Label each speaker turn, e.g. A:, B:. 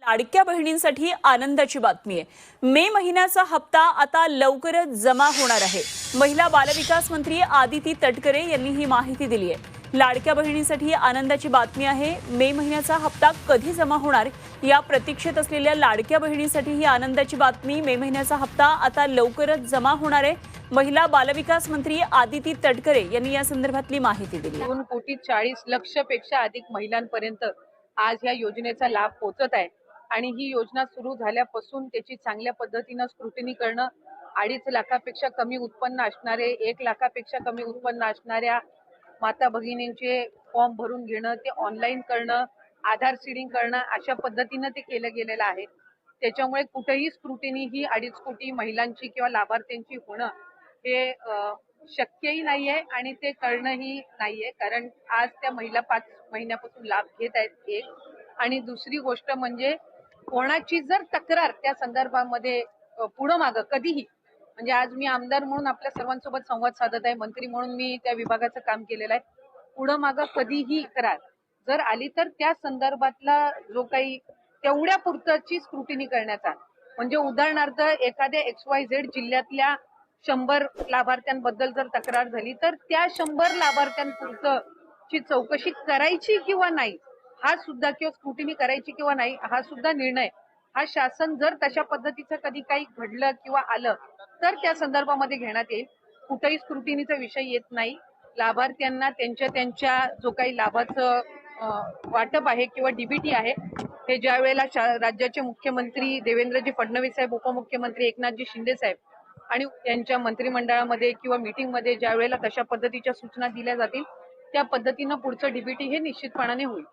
A: लाडक्या बहिणींसाठी आनंदाची बातमी आहे। मे महिन्याचा हप्ता आता लवकरच जमा होणार आहे। महिला बालविकास मंत्री आदिती तटकरे यांनी ही माहिती दिली आहे। लाडक्या बहिणींसाठी आनंदाची बातमी आहे। मे महिन्याचा हप्ता कधी जमा होणार या प्रतीक्षेत असलेल्या लाडक्या बहिणींसाठी ही आनंदाची बातमी। मे महिन्याचा हप्ता आता लवकरच जमा होणार आहे। महिला बालविकास मंत्री आदिती तटकरे यांनी या संदर्भातली माहिती दिली।
B: 2,40,00,000 पेक्षा अधिक महिलांपर्यंत आज या योजनेचा लाभ पोहोचत आहे आणि ही योजना सुरू झाल्यापासून त्याची चांगल्या पद्धतीने स्क्रुटिनी करणं, 2.5 लाखापेक्षा कमी उत्पन्न असणारे, 1 लाखापेक्षा कमी उत्पन्न असणाऱ्या माता भगिनींचे फॉर्म भरून घेणं, ते ऑनलाईन करणं, आधार सीडिंग करणं, अशा पद्धतीने ते केलं गेलेलं आहे। त्याच्यामुळे कुठेही स्क्रुटिनी ही 2.5 कोटी महिलांची किंवा लाभार्थ्यांची होणं हे शक्यही नाहीये आणि ते करणंही नाहीये, कारण आज त्या महिला 5 महिन्यापासून लाभ घेत आहेत। एक आणि दुसरी गोष्ट म्हणजे कोणाची जर तक्रार त्या संदर्भामध्ये पुढं मागं कधीही, म्हणजे आज मी आमदार म्हणून आपल्या सर्वांसोबत संवाद साधत आहे, मंत्री म्हणून मी त्या विभागाचं काम केलेलं आहे, पुढं मागं कधीही तक्रार जर आली तर त्या संदर्भातला जो काही तेवढ्या पुरतची स्क्रुटिनी करण्याचा, म्हणजे उदाहरणार्थ एखाद्या XYZ जिल्ह्यातल्या 100 लाभार्थ्यांबद्दल जर तक्रार झाली तर त्या 100 लाभार्थ्यांपुरतं ची चौकशी करायची किंवा नाही हा सुद्धा, किंवा स्क्रुटिनी करायची किंवा नाही हा सुद्धा निर्णय हा शासन जर तशा पद्धतीचं कधी काही घडलं किंवा आलं तर त्या संदर्भामध्ये घेण्यात येईल। कुठेही स्क्रुटिनीचा विषय येत नाही। लाभार्थ्यांना त्यांच्या जो काही लाभाचं वाटप आहे किंवा डीबीटी आहे हे ज्या वेळेला राज्याचे मुख्यमंत्री देवेंद्रजी फडणवीस साहेब, उपमुख्यमंत्री एकनाथजी शिंदे साहेब आणि त्यांच्या मंत्रिमंडळामध्ये किंवा मीटिंगमध्ये ज्या वेळेला तशा पद्धतीच्या सूचना दिल्या जातील त्या पद्धतीनं पुढचं डीबीटी हे निश्चितपणाने होईल।